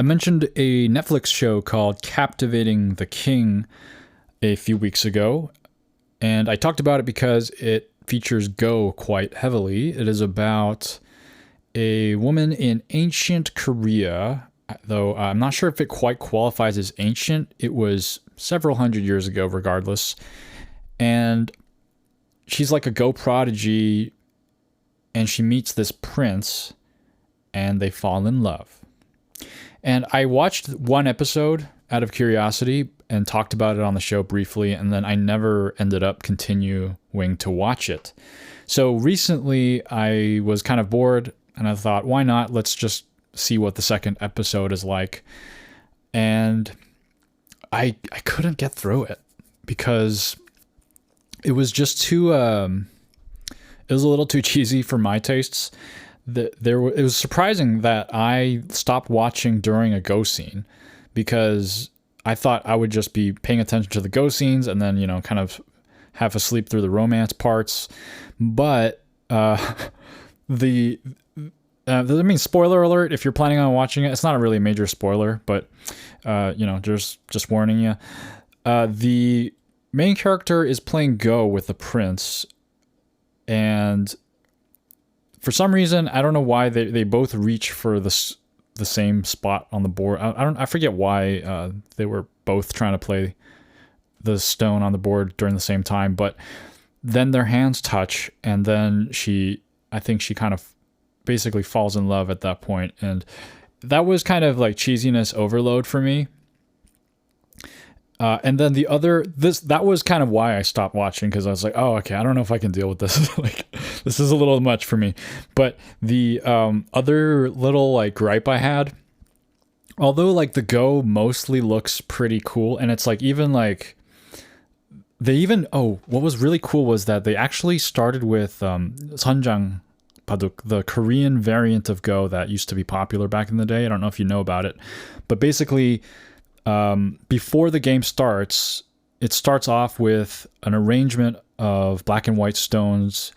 I mentioned a Netflix show called Captivating the King a few weeks ago, and I talked about it because it features Go quite heavily. It is about a woman in ancient Korea, though I'm not sure if it quite qualifies as ancient. It was several hundred years ago, regardless. And she's like a Go prodigy, and she meets this prince, and they fall in love. And I watched one episode out of curiosity and talked about it on the show briefly, and then I never ended up continuing to watch it. So recently I was kind of bored, and I thought, why not? Let's just see what the second episode is like. And I couldn't get through it because it was just too it was a little too cheesy for my tastes. It was surprising that I stopped watching during a Go scene, because I thought I would just be paying attention to the Go scenes and then, kind of half asleep through the romance parts. But spoiler alert, if you're planning on watching it, it's not really a major spoiler, but just warning you. The main character is playing Go with the prince, and for some reason, I don't know why they both reach for the same spot on the board. I forget why they were both trying to play the stone on the board during the same time, but then their hands touch, and then I think she kind of basically falls in love at that point, and that was kind of like cheesiness overload for me. And then that was kind of why I stopped watching, because I was like, oh, okay, I don't know if I can deal with this. Like, this is a little much for me. But the other little like gripe I had, although like the Go mostly looks pretty cool, and it's like even like what was really cool was that they actually started with Sunjang Baduk, the Korean variant of Go that used to be popular back in the day. I don't know if you know about it, but basically, before the game starts, it starts off with an arrangement of black and white stones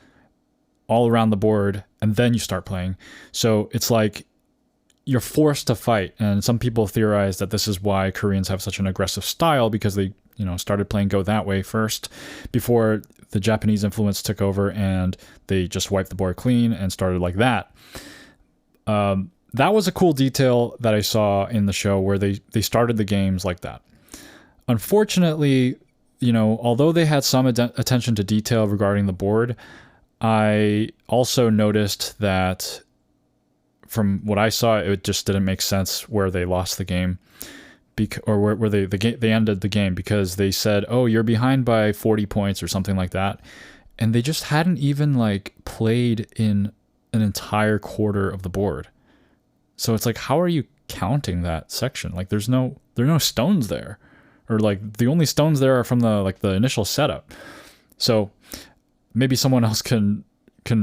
all around the board, and then you start playing. So it's like you're forced to fight, and some people theorize that this is why Koreans have such an aggressive style, because they started playing Go that way first before the Japanese influence took over, and they just wiped the board clean and started like that. That was a cool detail that I saw in the show, where they started the games like that. Unfortunately, although they had some attention to detail regarding the board, I also noticed that from what I saw, it just didn't make sense where they lost the game, or where they ended the game, because they said, oh, you're behind by 40 points or something like that. And they just hadn't even like played in an entire quarter of the board. So it's like, how are you counting that section? Like, there are no stones there, or like the only stones there are from the initial setup. So maybe someone else can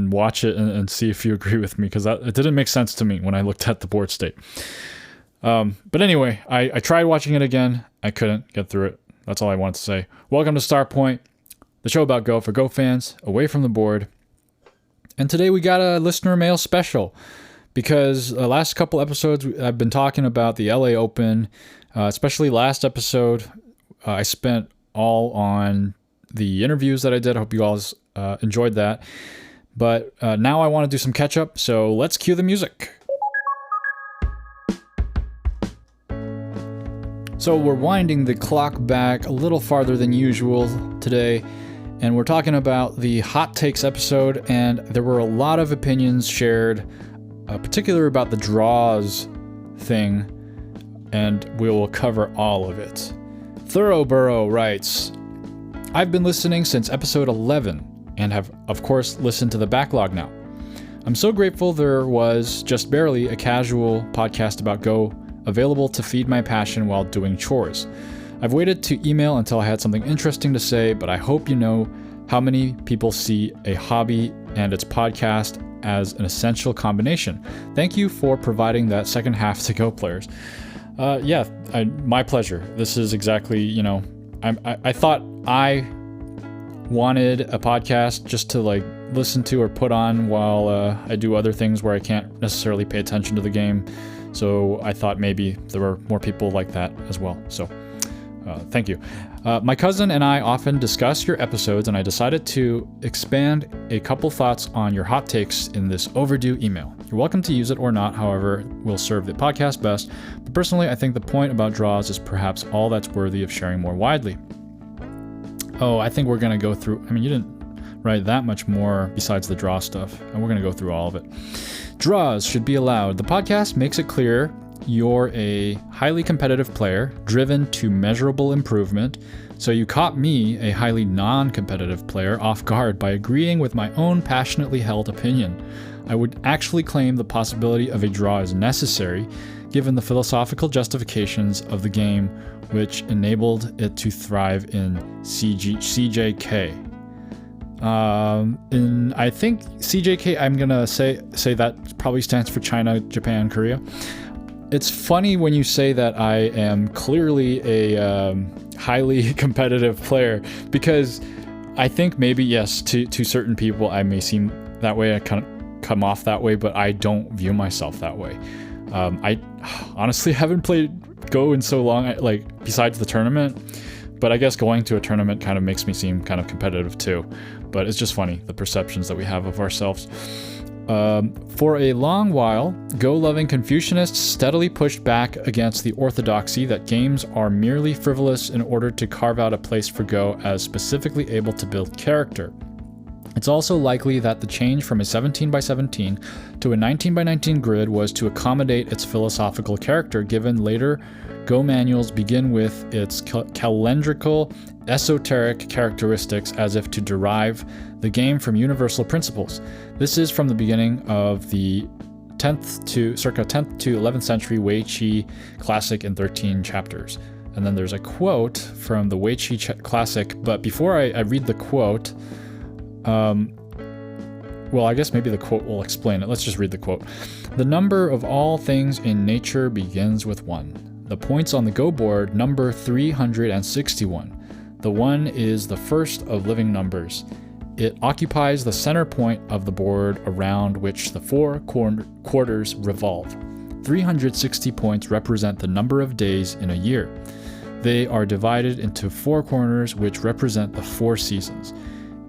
watch it and see if you agree with me, because it didn't make sense to me when I looked at the board state. But anyway, I tried watching it again. I couldn't get through it. That's all I wanted to say. Welcome to Start Point, the show about Go for Go fans, away from the board. And today we got a listener mail special, because the last couple episodes I've been talking about the LA Open, especially last episode. I spent all on the interviews that I did. I hope you all enjoyed that. But now I want to do some catch up, so let's cue the music. So we're winding the clock back a little farther than usual today, and we're talking about the Hot Takes episode, and there were a lot of opinions shared, particularly about the draws thing, and we will cover all of it. Thoroughborough writes, I've been listening since episode 11 and have, of course, listened to the backlog now. I'm so grateful there was just barely a casual podcast about Go available to feed my passion while doing chores. I've waited to email until I had something interesting to say, but I hope you know how many people see a hobby and its podcast as an essential combination. Thank you for providing that second half to Go players. My pleasure. This is exactly, I thought I wanted a podcast just to like listen to or put on while I do other things where I can't necessarily pay attention to the game. So I thought maybe there were more people like that as well. So thank you. My cousin and I often discuss your episodes, and I decided to expand a couple thoughts on your hot takes in this overdue email. You're welcome to use it or not, however will serve the podcast best. But personally, I think the point about draws is perhaps all that's worthy of sharing more widely. Oh, I think we're going to go through... I mean, you didn't write that much more besides the draw stuff, and we're going to go through all of it. Draws should be allowed. The podcast makes it clear you're a highly competitive player, driven to measurable improvement, so you caught me, a highly non-competitive player, off guard by agreeing with my own passionately held opinion. I would actually claim the possibility of a draw is necessary, given the philosophical justifications of the game, which enabled it to thrive in CJK. I think CJK, I'm gonna say that probably stands for China, Japan, Korea. It's funny when you say that I am clearly a highly competitive player, because I think maybe, yes, to certain people I may seem that way, I kind of come off that way, but I don't view myself that way. I honestly haven't played Go in so long, like besides the tournament, but I guess going to a tournament kind of makes me seem kind of competitive too. But it's just funny, the perceptions that we have of ourselves. For a long while, Go-loving Confucianists steadily pushed back against the orthodoxy that games are merely frivolous in order to carve out a place for Go as specifically able to build character. It's also likely that the change from a 17x17 to a 19x19 grid was to accommodate its philosophical character, given later Go manuals begin with its calendrical, esoteric characteristics as if to derive the game from universal principles. This is from the beginning of the circa 10th to 11th century Wei Qi classic in 13 chapters. And then there's a quote from the Wei Qi classic, but before I read the quote, well, I guess maybe the quote will explain it. Let's just read the quote. The number of all things in nature begins with 1. The points on the Go board number 361. The 1 is the first of living numbers. It occupies the center point of the board around which the 4 quarters revolve. 360 points represent the number of days in a year. They are divided into 4 corners which represent the 4 seasons.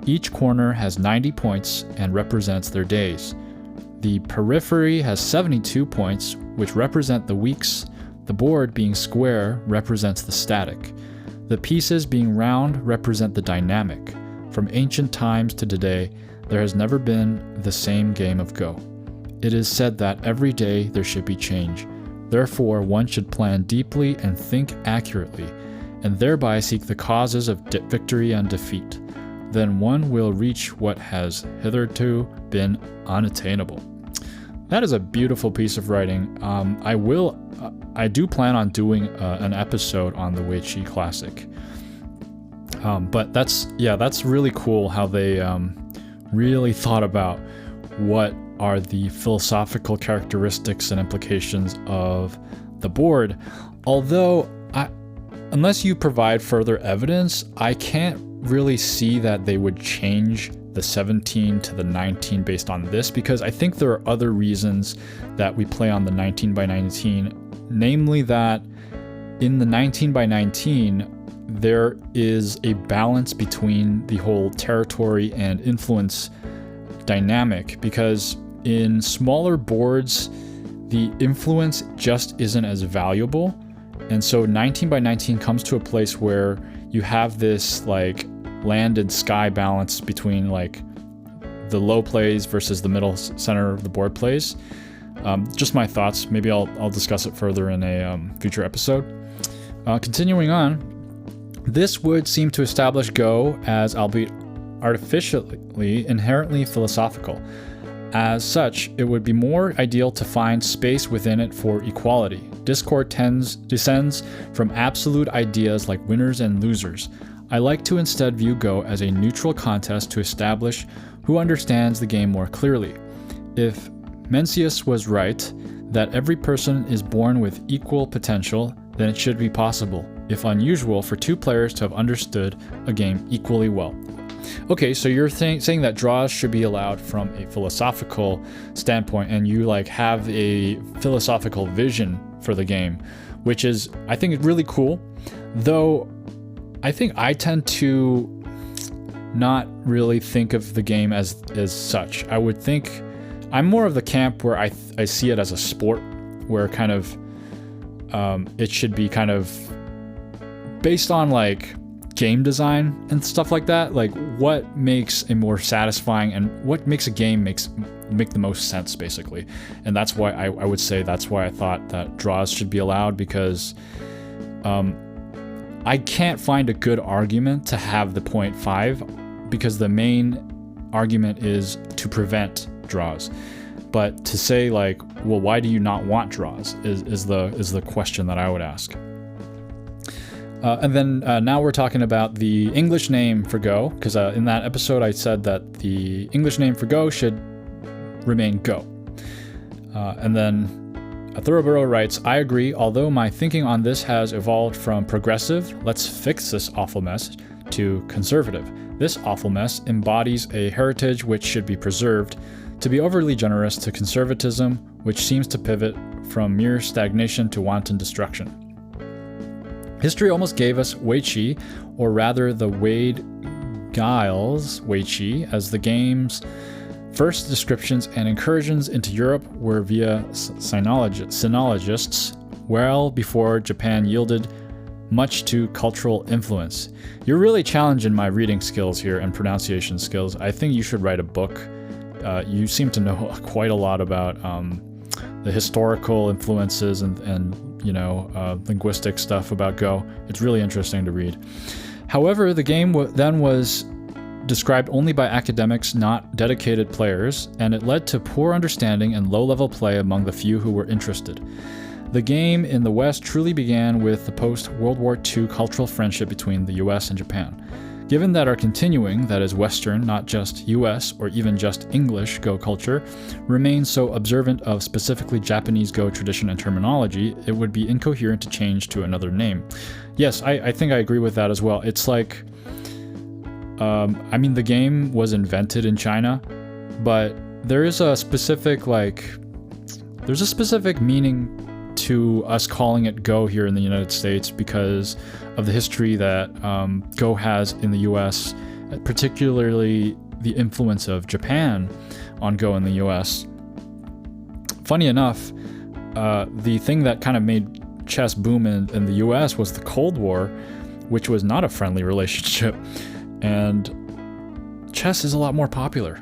Each corner has 90 points and represents their days. The periphery has 72 points, which represent the weeks. The board, being square, represents the static. The pieces, being round, represent the dynamic. From ancient times to today, there has never been the same game of Go. It is said that every day there should be change. Therefore, one should plan deeply and think accurately, and thereby seek the causes of victory and defeat. Then one will reach what has hitherto been unattainable. That is a beautiful piece of writing. I do plan on doing an episode on the Wei Qi Classic. But that's really cool how they really thought about what are the philosophical characteristics and implications of the board. Although, unless you provide further evidence, I can't really see that they would change the 17 to the 19 based on this, because I think there are other reasons that we play on the 19x19, namely that in the 19x19 there is a balance between the whole territory and influence dynamic, because in smaller boards the influence just isn't as valuable, and so 19x19 comes to a place where you have this like land and sky balance between like the low plays versus the middle center of the board plays. Just my thoughts. Maybe I'll discuss it further in a future episode. Continuing on, this would seem to establish Go as, albeit artificially, inherently philosophical. As such, it would be more ideal to find space within it for equality. Discord descends from absolute ideas like winners and losers. I like to instead view Go as a neutral contest to establish who understands the game more clearly. If Mencius was right that every person is born with equal potential, then it should be possible, if unusual, for 2 players to have understood a game equally well. Okay, so you're saying that draws should be allowed from a philosophical standpoint, and you like have a philosophical vision for the game, which is, I think, really cool. Though I think I tend to not really think of the game as such. I would think I'm more of the camp where I see it as a sport, where kind of it should be kind of based on like game design and stuff like that. Like what makes a more satisfying and what makes a game make the most sense, basically. And that's why I would say that's why I thought that draws should be allowed, because I can't find a good argument to have the 0.5, because the main argument is to prevent draws. But to say like, well, why do you not want draws is the question that I would ask. And then now we're talking about the English name for Go, because in that episode I said that the English name for Go should remain Go. And then Thoroughborough writes, I agree, although my thinking on this has evolved from progressive, let's fix this awful mess, to conservative. This awful mess embodies a heritage which should be preserved, to be overly generous to conservatism, which seems to pivot from mere stagnation to wanton destruction. History almost gave us Weiqi, or rather the Wade Giles Weiqi, as the game's first descriptions and incursions into Europe were via sinologists, well before Japan yielded much to cultural influence. You're really challenging my reading skills here and pronunciation skills. I think you should write a book. You seem to know quite a lot about the historical influences and linguistic stuff about Go. It's really interesting to read. However, the game then was described only by academics, not dedicated players, and it led to poor understanding and low-level play among the few who were interested. The game in the West truly began with the post-World War II cultural friendship between the US and Japan. Given that our continuing, that is Western, not just US or even just English Go culture, remains so observant of specifically Japanese Go tradition and terminology, it would be incoherent to change to another name. Yes, I think I agree with that as well. It's like, the game was invented in China, but there is a specific, there's a specific meaning to us calling it Go here in the United States because of the history that Go has in the US, particularly the influence of Japan on Go in the US. Funny enough, the thing that kind of made chess boom in the US was the Cold War, which was not a friendly relationship, and chess is a lot more popular.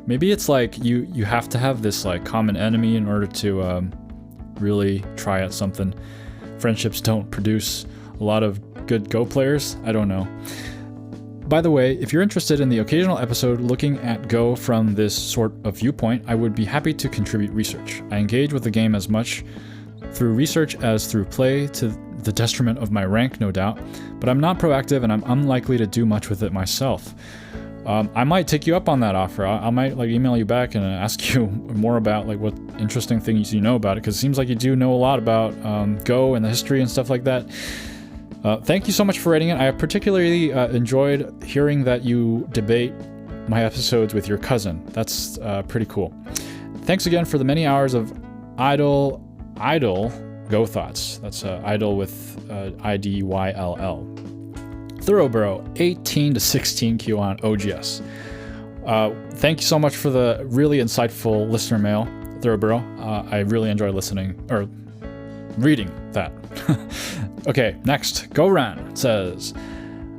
Maybe it's like you have to have this like common enemy in order to really try out something. Friendships don't produce a lot of good Go players. I don't know. By the way, if you're interested in the occasional episode looking at Go from this sort of viewpoint, I would be happy to contribute research. I engage with the game as much through research as through play, to the detriment of my rank, no doubt, but I'm not proactive and I'm unlikely to do much with it myself. I might take you up on that offer. I might email you back and ask you more about what interesting things you know about it, because it seems like you do know a lot about Go and the history and stuff like that. Thank you so much for writing it. I particularly enjoyed hearing that you debate my episodes with your cousin. That's pretty cool. Thanks again for the many hours of idle Go thoughts. That's idle with IDYLL. Thoroughborough 18 to 16 Q on OGS. Thank you so much for the really insightful listener mail, Thoroughborough. I really enjoy reading that. Okay, next. Goran says,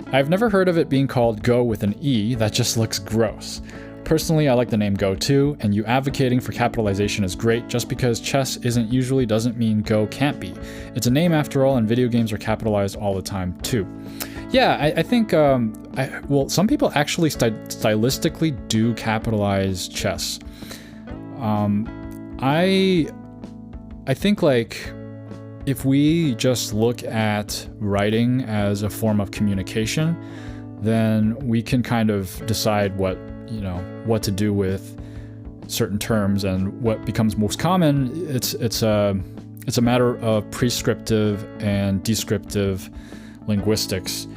I've never heard of it being called Go with an E. That just looks gross. Personally, I like the name Go too, and you advocating for capitalization is great. Just because chess isn't usually doesn't mean Go can't be. It's a name after all, and video games are capitalized all the time too. Yeah, I think, some people actually stylistically do capitalize chess. I think, if we just look at writing as a form of communication, then we can kind of decide what to do with certain terms, and what becomes most common. It's a matter of prescriptive and descriptive linguistics,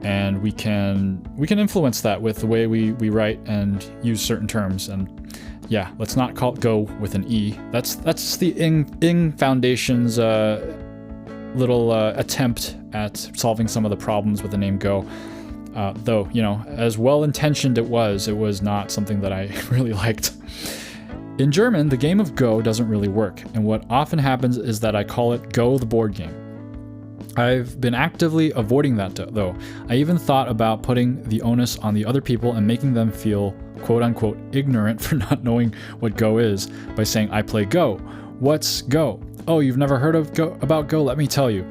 and we can influence that with the way we write and use certain terms. And yeah, let's not call it Go with an E. That's the Ing Foundation's little attempt at solving some of the problems with the name Go. Though, you know, as well-intentioned it was not something that I really liked. In German, the game of Go doesn't really work, and what often happens is that I call it Go the board game. I've been actively avoiding that though. I even thought about putting the onus on the other people and making them feel quote-unquote ignorant for not knowing what Go is by saying, I play Go. What's Go? Oh, you've never heard of about Go? Let me tell you.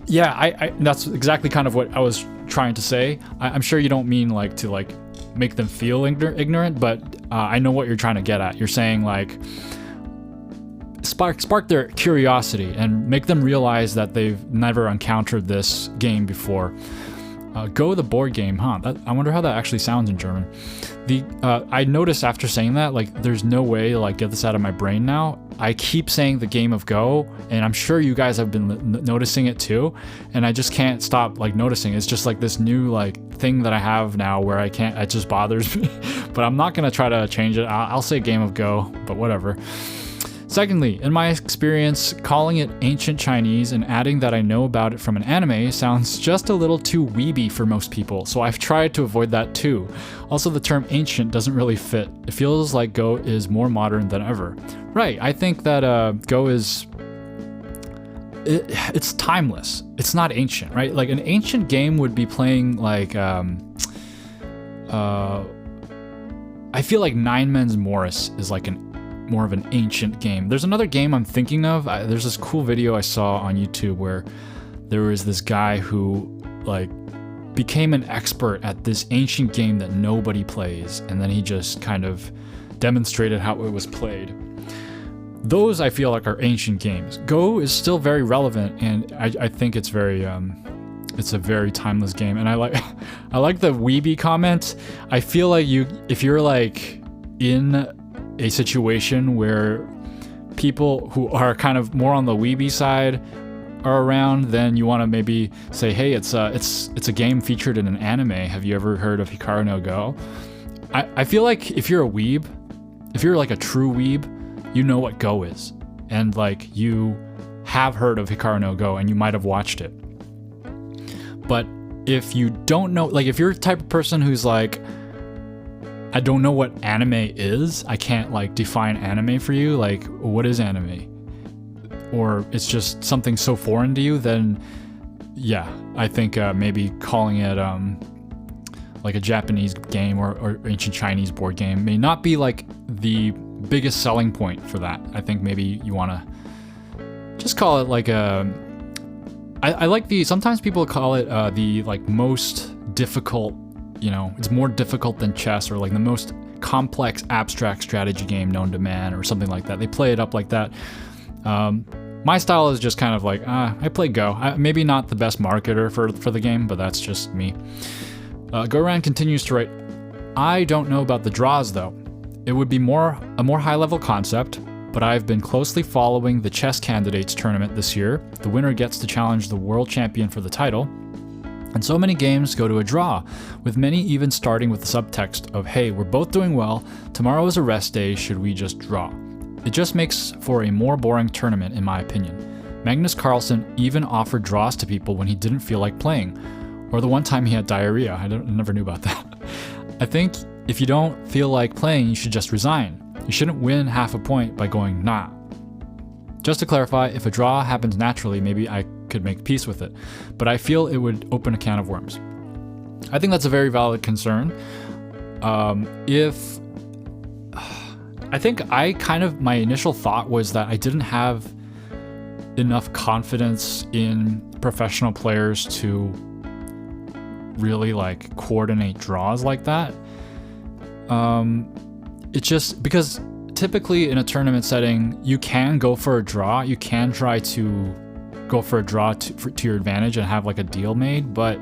Yeah, I that's exactly kind of what I was trying to say. I'm sure you don't mean like to like make them feel ignorant, but I know what you're trying to get at. You're saying like spark their curiosity and make them realize that they've never encountered this game before. Go the board game, huh? I wonder how that actually sounds in German. I noticed after saying that, like, there's no way to like get this out of my brain now. I keep saying the game of Go, and I'm sure you guys have been noticing it too, and I just can't stop like noticing. It's just like this new like thing that I have now where I can't. It just bothers me, but I'm not gonna try to change it. I'll say game of Go, but whatever. Secondly, in my experience, calling it ancient Chinese and adding that I know about it from an anime sounds just a little too weeby for most people, so I've tried to avoid that too. Also, the term ancient doesn't really fit. It feels like Go is more modern than ever. Right, I think that Go is... It's timeless. It's not ancient, right? Like, an ancient game would be playing, like... I feel like Nine Men's Morris is like more of an ancient game. There's another game I'm thinking of. There's this cool video I saw on YouTube where there was this guy who like became an expert at this ancient game that nobody plays, and then he just kind of demonstrated how it was played. Those I feel like are ancient games. Go is still very relevant, and I think it's very it's a very timeless game. And I like the weeby comment. I feel like if you're like in a situation where people who are kind of more on the weeby side are around, then you want to maybe say, hey, it's a game featured in an anime. Have you ever heard of Hikaru no Go? I feel like if you're a weeb, if you're like a true weeb, you know what Go is, and like you have heard of Hikaru no Go and you might have watched it. But if you don't know, like if you're the type of person who's like, I don't know what anime is, I can't like define anime for you, like what is anime? Or it's just something so foreign to you, then yeah, I think maybe calling it like a Japanese game or ancient Chinese board game may not be like the biggest selling point for that. I think maybe you want to just call it like a... I like sometimes people call it the like most difficult, you know, it's more difficult than chess, or like the most complex abstract strategy game known to man, or something like that. They play it up like that. My style is just kind of like, I play Go. Maybe not the best marketer for the game, but that's just me. Goran continues to write, I don't know about the draws though. It would be a more high-level concept, but I've been closely following the chess candidates tournament this year. The winner gets to challenge the world champion for the title. And so many games go to a draw, with many even starting with the subtext of, hey, we're both doing well, tomorrow is a rest day, should we just draw? It just makes for a more boring tournament, in my opinion. Magnus Carlsen even offered draws to people when he didn't feel like playing, or the one time he had diarrhea. I never knew about that. I think if you don't feel like playing, you should just resign. You shouldn't win half a point by going nah. Just to clarify, if a draw happens naturally, maybe I could make peace with it, but I feel it would open a can of worms. I think that's a very valid concern. I think my initial thought was that I didn't have enough confidence in professional players to really like coordinate draws like that. It's just because typically in a tournament setting, you can go for a draw. You can try to go for a draw to your advantage and have like a deal made. But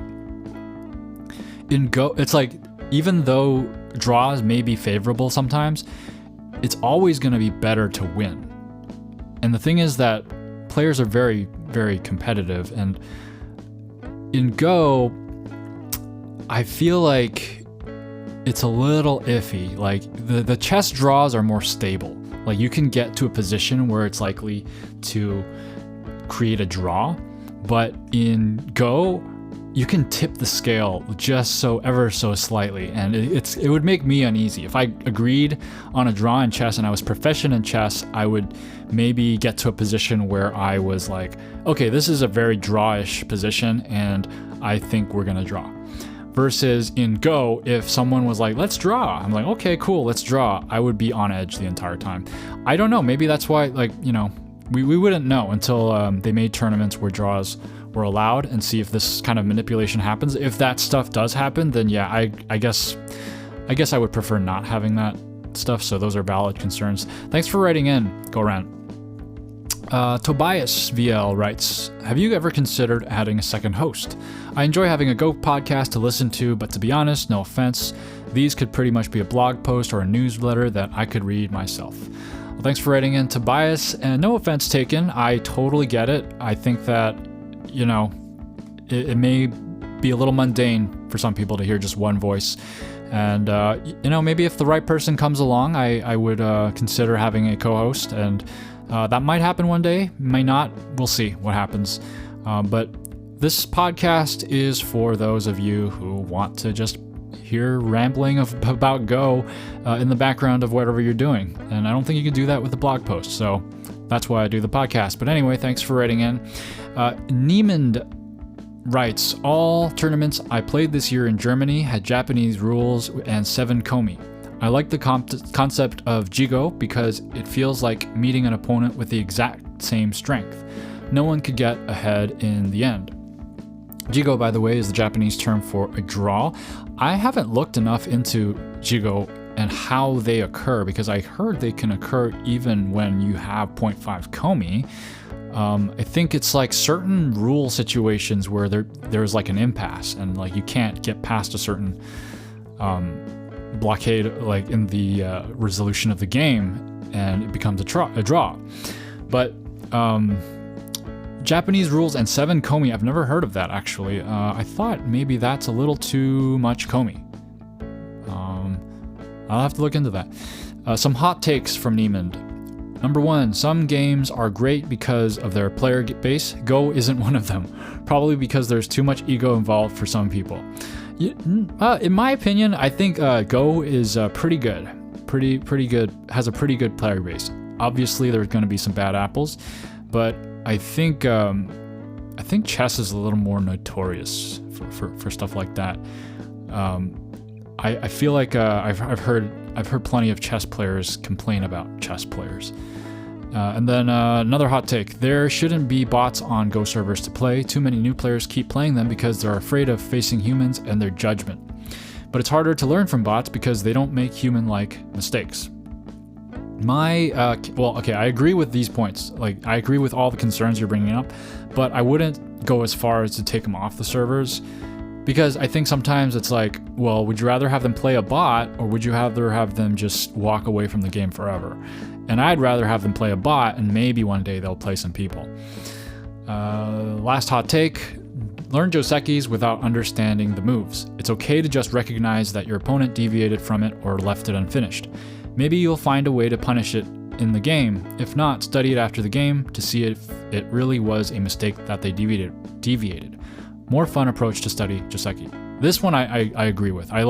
in Go, it's like, even though draws may be favorable sometimes, it's always going to be better to win. And the thing is that players are very, very competitive. And in Go, I feel like it's a little iffy. Like the chess draws are more stable. Like you can get to a position where it's likely to create a draw, but in Go, you can tip the scale just ever so slightly, and it would make me uneasy. If I agreed on a draw in chess and I was proficient in chess, I would maybe get to a position where I was like, okay, this is a very drawish position, and I think we're gonna draw. Versus in Go, if someone was like, let's draw, I'm like, okay, cool, let's draw. I would be on edge the entire time. I don't know, maybe that's why, like, you know, we wouldn't know until they made tournaments where draws were allowed and see if this kind of manipulation happens. If that stuff does happen, then yeah, I guess I would prefer not having that stuff. So those are valid concerns. Thanks for writing in, Go Rant. Tobias VL writes, have you ever considered adding a second host? I enjoy having a Go podcast to listen to, but to be honest, no offense, these could pretty much be a blog post or a newsletter that I could read myself. Well, thanks for writing in, Tobias, and no offense taken. I totally get it. I think that, you know, it may be a little mundane for some people to hear just one voice. And, you know, maybe if the right person comes along, I would consider having a co-host, and that might happen one day, may not. We'll see what happens. But this podcast is for those of you who want to just hear rambling about Go in the background of whatever you're doing. And I don't think you can do that with a blog post. So that's why I do the podcast. But anyway, thanks for writing in. Niemand writes, all tournaments I played this year in Germany had Japanese rules and 7 komi. I like the concept of Jigo because it feels like meeting an opponent with the exact same strength. No one could get ahead in the end. Jigo, by the way, is the Japanese term for a draw. I haven't looked enough into Jigo and how they occur, because I heard they can occur even when you have 0.5 komi. I think it's like certain rule situations where there's like an impasse and like you can't get past a certain blockade like in the resolution of the game, and it becomes a draw. But Japanese rules and 7 komi, I've never heard of that actually. I thought maybe that's a little too much komi. I'll have to look into that. Some hot takes from Niemand. Number 1, some games are great because of their player base. Go isn't one of them, probably because there's too much ego involved for some people. In my opinion, I think Go is pretty good. Pretty good, has a pretty good player base. Obviously, there's going to be some bad apples, but I think chess is a little more notorious for stuff like that. I feel like I've heard plenty of chess players complain about chess players. And then another hot take. There shouldn't be bots on Go servers to play. Too many new players keep playing them because they're afraid of facing humans and their judgment. But it's harder to learn from bots because they don't make human-like mistakes. I agree with these points. Like, I agree with all the concerns you're bringing up, but I wouldn't go as far as to take them off the servers. Because I think sometimes it's like, well, would you rather have them play a bot, or would you rather have them just walk away from the game forever? And I'd rather have them play a bot, and maybe one day they'll play some people. Last hot take, learn Josekis without understanding the moves. It's okay to just recognize that your opponent deviated from it or left it unfinished. Maybe you'll find a way to punish it in the game. If not, study it after the game to see if it really was a mistake that they deviated. More fun approach to study Joseki. This one I agree with. I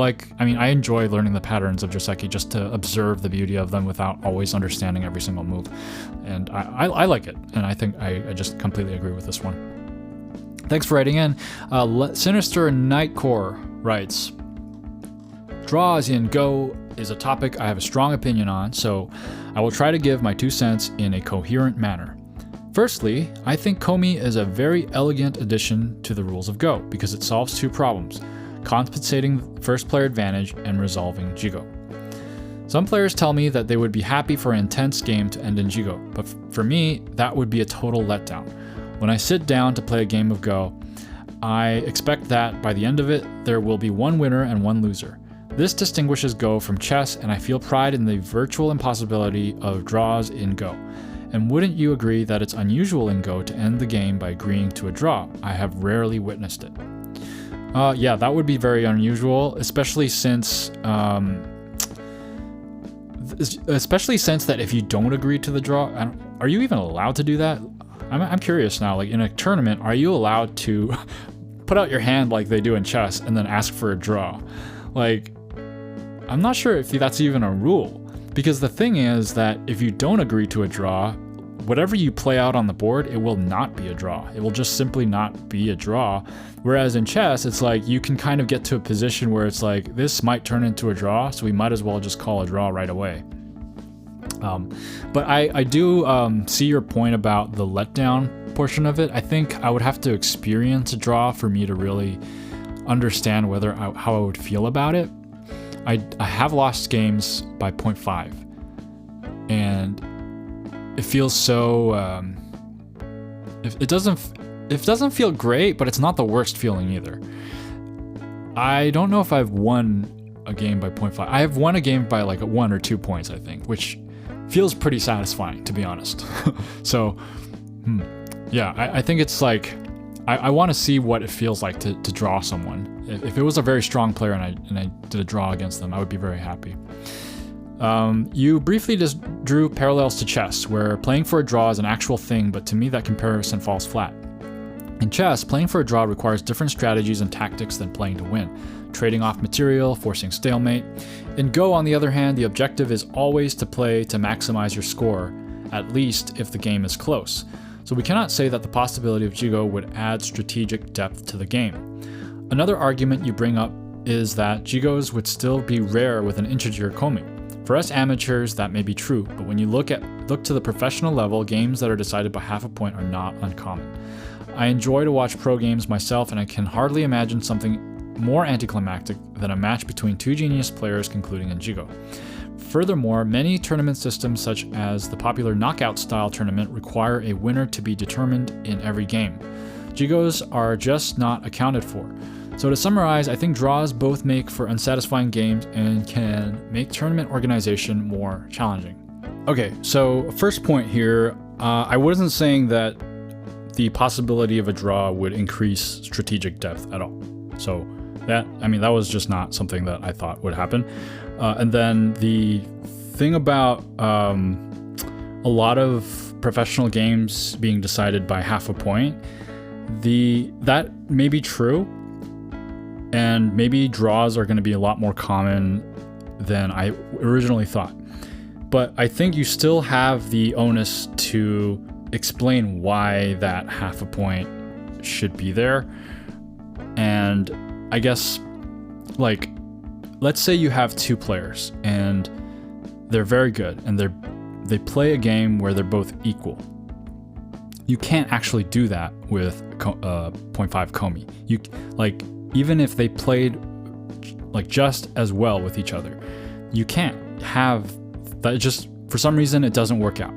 enjoy learning the patterns of Joseki just to observe the beauty of them without always understanding every single move. And I like it, and I think I just completely agree with this one. Thanks for writing in. Sinister Nightcore writes, draws in Go is a topic I have a strong opinion on, so I will try to give my 2 cents in a coherent manner. Firstly, I think komi is a very elegant addition to the rules of Go because it solves 2 problems: compensating first player advantage and resolving Jigo. Some players tell me that they would be happy for an intense game to end in Jigo, but for me, that would be a total letdown. When I sit down to play a game of Go, I expect that by the end of it, there will be one winner and one loser. This distinguishes Go from chess, and I feel pride in the virtual impossibility of draws in Go. And wouldn't you agree that it's unusual in Go to end the game by agreeing to a draw? I have rarely witnessed it. Yeah, that would be very unusual, especially since that if you don't agree to the draw, are you even allowed to do that? I'm curious now. Like in a tournament, are you allowed to put out your hand like they do in chess and then ask for a draw? Like, I'm not sure if that's even a rule, because the thing is that if you don't agree to a draw, whatever you play out on the board, it will not be a draw. It will just simply not be a draw. Whereas in chess, it's like you can kind of get to a position where it's like, this might turn into a draw, so we might as well just call a draw right away. But I do see your point about the letdown portion of it. I think I would have to experience a draw for me to really understand how I would feel about it. I have lost games by 0.5, and it feels so it doesn't feel great, but it's not the worst feeling either. I don't know if I've won a game by 0.5. I have won a game by like 1 or 2 points, I think, which feels pretty satisfying, to be honest. So yeah, I think it's like I want to see what it feels like to draw someone. If it was a very strong player and I did a draw against them, I would be very happy. You briefly just drew parallels to chess, where playing for a draw is an actual thing, but to me that comparison falls flat. In chess, playing for a draw requires different strategies and tactics than playing to win, trading off material, forcing stalemate. In Go, on the other hand, the objective is always to play to maximize your score, at least if the game is close. So we cannot say that the possibility of Jigo would add strategic depth to the game. Another argument you bring up is that Jigos would still be rare with an integer komi. For us amateurs, that may be true, but when you look to the professional level, games that are decided by half a point are not uncommon. I enjoy to watch pro games myself, and I can hardly imagine something more anticlimactic than a match between two genius players concluding in Jigo. Furthermore, many tournament systems, such as the popular knockout-style tournament, require a winner to be determined in every game. Jigos are just not accounted for. So to summarize, I think draws both make for unsatisfying games and can make tournament organization more challenging. Okay, so first point here, I wasn't saying that the possibility of a draw would increase strategic depth at all. So that was just not something that I thought would happen. And then the thing about a lot of professional games being decided by half a point, that may be true, and maybe draws are going to be a lot more common than I originally thought. But I think you still have the onus to explain why that half a point should be there. And I guess, like, let's say you have two players and they're very good and they play a game where they're both equal. You can't actually do that with 0.5 komi. Even if they played like just as well with each other, you can't have that. Just for some reason it doesn't work out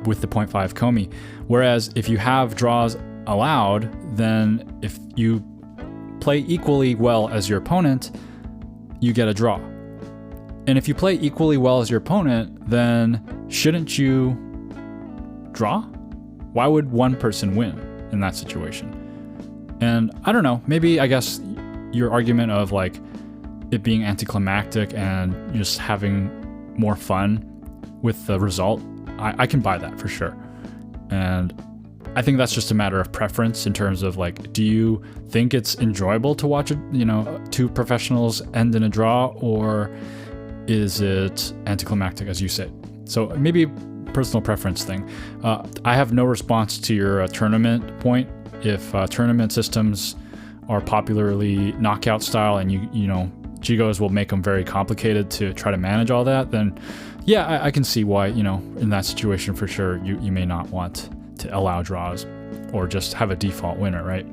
with the 0.5 komi. Whereas if you have draws allowed, then if you play equally well as your opponent, you get a draw. And if you play equally well as your opponent, then shouldn't you draw? Why would one person win in that situation? And I don't know, maybe I guess your argument of like it being anticlimactic and just having more fun with the result, I can buy that for sure. And I think that's just a matter of preference in terms of like, do you think it's enjoyable to watch two professionals end in a draw, or is it anticlimactic as you said? So maybe personal preference thing. I have no response to your tournament point. If tournament systems are popularly knockout style and you know Jigos will make them very complicated to try to manage all that, then yeah, I can see why, in that situation for sure, you may not want to allow draws or just have a default winner, right?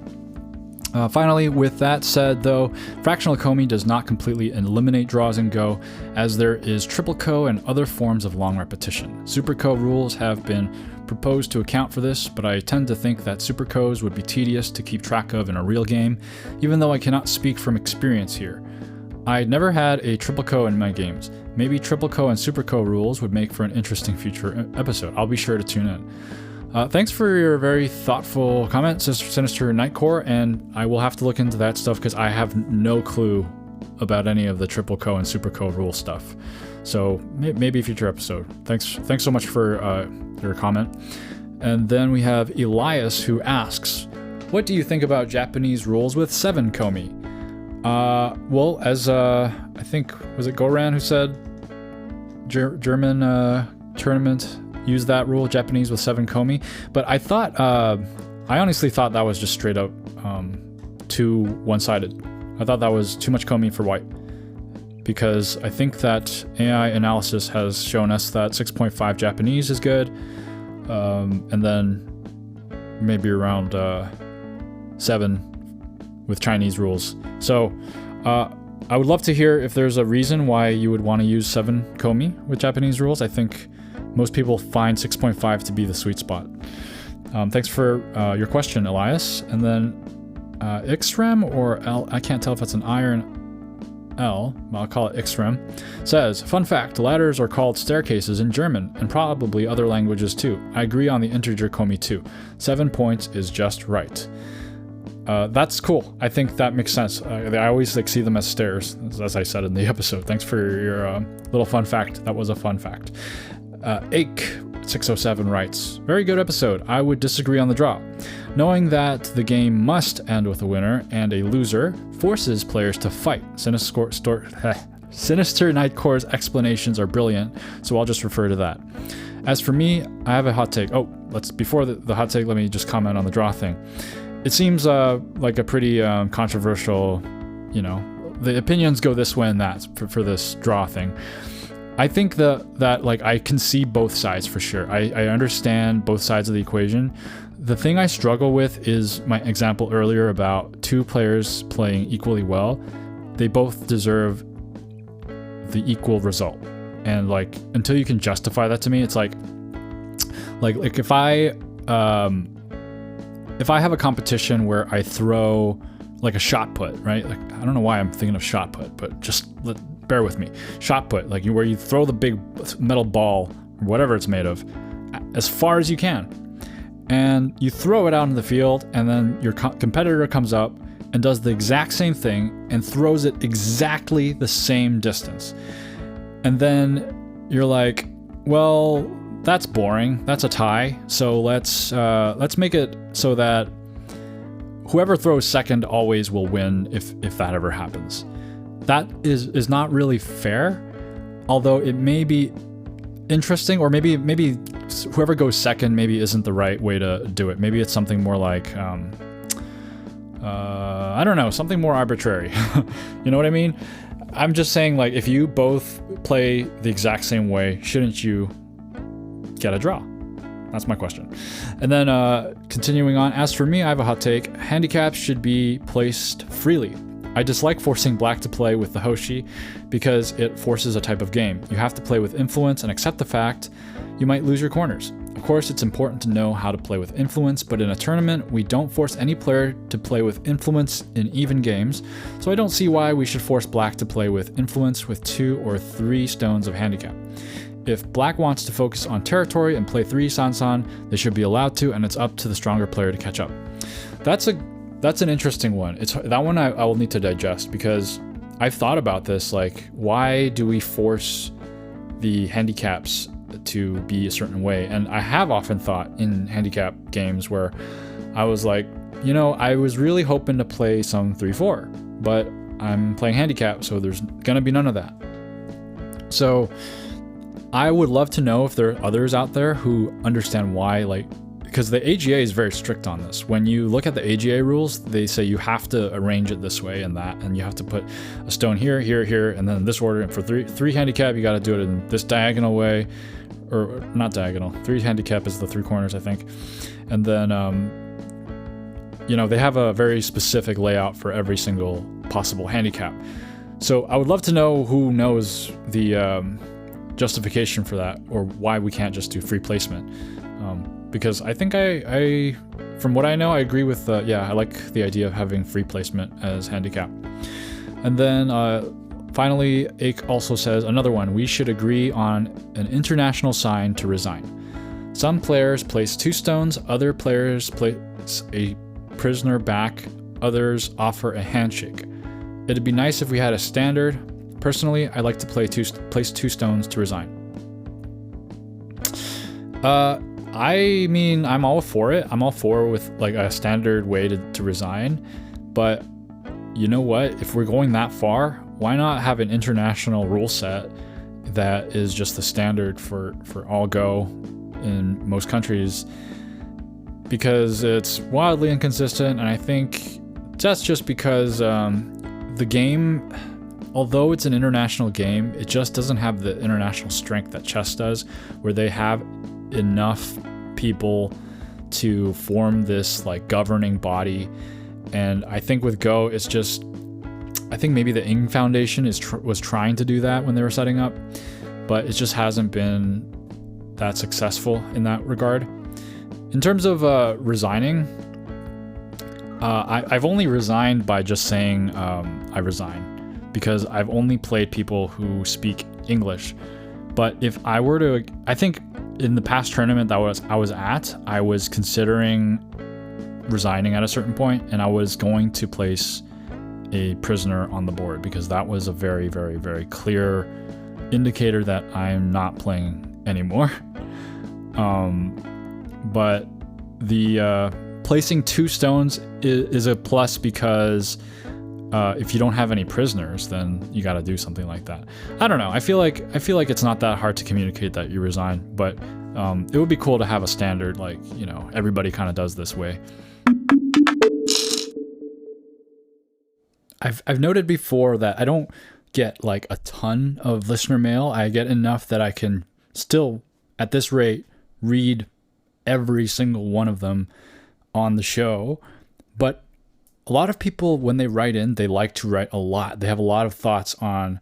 Finally, with that said though, fractional komi does not completely eliminate draws in Go, as there is triple ko and other forms of long repetition. Super ko rules have been proposed to account for this, but I tend to think that super kos would be tedious to keep track of in a real game, even though I cannot speak from experience here. I never had a triple ko in my games. Maybe triple ko and super ko rules would make for an interesting future episode. I'll be sure to tune in. Thanks for your very thoughtful comment, Sinister Nightcore, and I will have to look into that stuff because I have no clue about any of the triple co and super co rule stuff. So maybe a future episode. Thanks so much for your comment. And then we have Elias, who asks, what do you think about Japanese rules with 7 komi? Well, as I think, was it Goran who said German tournament used that rule, Japanese with 7 komi? But I thought, I honestly thought that was just straight up too one-sided. I thought that was too much komi for white, because I think that AI analysis has shown us that 6.5 Japanese is good, and then maybe around 7 with Chinese rules. So I would love to hear if there's a reason why you would want to use 7 komi with Japanese rules. I think most people find 6.5 to be the sweet spot. Thanks for your question, Elias. And then Xrem or L, I can't tell if it's an I or an L, I'll call it Xrem, says, fun fact, ladders are called staircases in German and probably other languages too. I agree on the integer komi too. 7 points is just right. That's cool. I think that makes sense. I always see them as stairs, as I said in the episode. Thanks for your little fun fact. That was a fun fact. Ake607 writes, very good episode. I would disagree on the draw. Knowing that the game must end with a winner and a loser forces players to fight. Sinister Nightcore's explanations are brilliant, so I'll just refer to that. As for me, I have a hot take. Before the hot take, let me just comment on the draw thing. It seems like a pretty controversial, the opinions go this way and that for this draw thing. I think that I can see both sides for sure. I understand both sides of the equation. The thing I struggle with is my example earlier about 2 players playing equally well. They both deserve the equal result. And until you can justify that to me, it's like if I have a competition where I throw a shot put, right? I don't know why I'm thinking of shot put, but just bear with me. Shot put, where you throw the big metal ball, or whatever it's made of, as far as you can. And you throw it out in the field, and then your competitor comes up and does the exact same thing and throws it exactly the same distance. And then you're like, well, that's boring. That's a tie. So let's make it so that whoever throws second always will win if that ever happens. That is not really fair, although it may be interesting, or maybe whoever goes second maybe isn't the right way to do it. Maybe it's something more like I don't know, something more arbitrary. You know what I mean? I'm just saying, if you both play the exact same way, shouldn't you get a draw? That's my question. And then continuing on, as for me, I have a hot take. Handicaps should be placed freely. I dislike forcing black to play with the Hoshi because it forces a type of game. You have to play with influence and accept the fact you might lose your corners. Of course, it's important to know how to play with influence, but in a tournament, we don't force any player to play with influence in even games, so I don't see why we should force black to play with influence with 2 or 3 stones of handicap. If black wants to focus on territory and play 3 Sansan, they should be allowed to, and it's up to the stronger player to catch up. That's an interesting one. That one I will need to digest, because I've thought about this, why do we force the handicaps to be a certain way? And I have often thought in handicap games where I was like, I was really hoping to play some 3-4, but I'm playing handicap, so there's gonna be none of that. So I would love to know if there are others out there who understand why, because the AGA is very strict on this. When you look at the AGA rules, they say you have to arrange it this way and that, and you have to put a stone here, here, here, and then in this order. And for three handicap, you got to do it in this diagonal way, or not diagonal. 3 handicap is the 3 corners, I think. And then, they have a very specific layout for every single possible handicap. So I would love to know who knows the justification for that, or why we can't just do free placement. Because I think I from what I know, I agree with, I like the idea of having free placement as handicap. And then finally, Ake also says, another one, we should agree on an international sign to resign. Some players place 2 stones, other players place a prisoner back, others offer a handshake. It'd be nice if we had a standard. Personally, I like to place 2 stones to resign. I mean, I'm all for it. I'm all for with like a standard way to resign. But you know what? If we're going that far, why not have an international rule set that is just the standard for all Go in most countries? Because it's wildly inconsistent, and I think that's just because the game, although it's an international game, it just doesn't have the international strength that chess does, where they have enough people to form this like governing body. And I think with Go, it's just, I think maybe the Ing Foundation was trying to do that when they were setting up, but it just hasn't been that successful in that regard. In terms of resigning, I've only resigned by just saying I resign, because I've only played people who speak English. But if I were to, I think in the past tournament that I was at, I was considering resigning at a certain point, and I was going to place a prisoner on the board, because that was a very, very, very clear indicator that I'm not playing anymore. But the placing 2 stones is a plus, because if you don't have any prisoners, then you got to do something like that. I don't know. I feel like it's not that hard to communicate that you resign, but it would be cool to have a standard, like, you know, everybody kind of does this way. I've noted before that I don't get like a ton of listener mail. I get enough that I can still, at this rate, read every single one of them on the show. But a lot of people, when they write in, they like to write a lot. They have a lot of thoughts on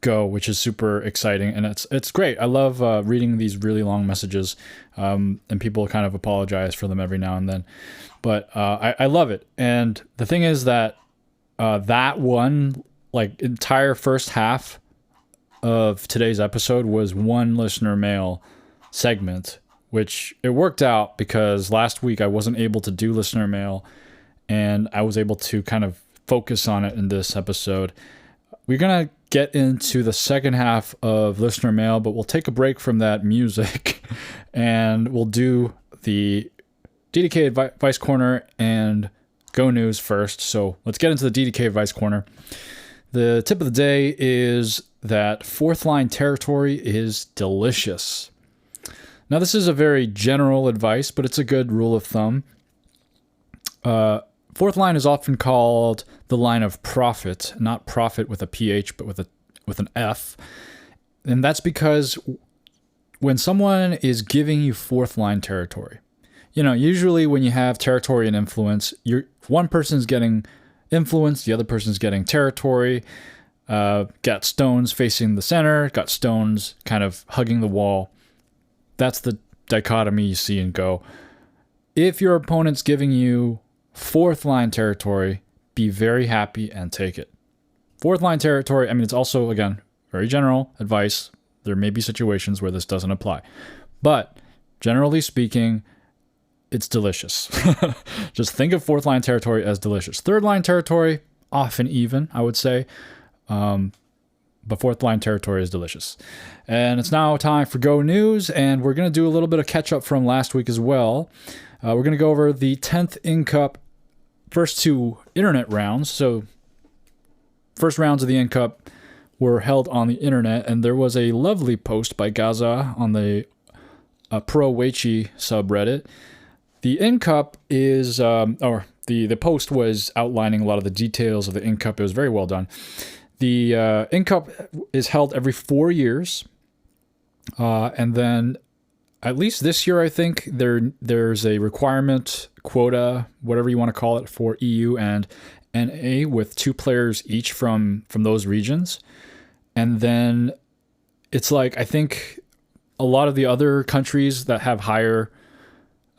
Go, which is super exciting, and it's great. I love reading these really long messages, and people kind of apologize for them every now and then, but I love it. And the thing is that that one, like, entire first half of today's episode was one listener mail segment, which it worked out because last week I wasn't able to do listener mail, and I was able to kind of focus on it in this episode. We're going to get into the second half of listener mail, but we'll take a break from that music and we'll do the DDK Advice Corner and Go News first. So let's get into the DDK Advice Corner. The tip of the day is that 4th line territory is delicious. Now, this is a very general advice, but it's a good rule of thumb. 4th line is often called the line of profit, not profit with a PH, but with an F. And that's because when someone is giving you 4th line territory, you know, usually when you have territory and influence, one person's getting influence, the other person's getting territory, got stones facing the center, got stones kind of hugging the wall. That's the dichotomy you see in Go. If your opponent's giving you 4th line territory, be very happy and take it. 4th line territory, I mean, it's also, again, very general advice. There may be situations where this doesn't apply. But generally speaking, it's delicious. Just think of 4th line territory as delicious. 3rd line territory, often even, I would say. But 4th line territory is delicious. And it's now time for Go News, and we're going to do a little bit of catch up from last week as well. We're going to go over the 10th Ing Cup first 2 internet rounds. So first rounds of the Ing Cup were held on the internet, and there was a lovely post by Gaza on the Pro Weichi subreddit. The Ing Cup is, the post was outlining a lot of the details of the Ing Cup. It was very well done. The Ing Cup is held every 4 years, and then at least this year, I think there's a requirement, quota, whatever you want to call it, for EU and NA with 2 players each from those regions. And then it's like, I think a lot of the other countries that have higher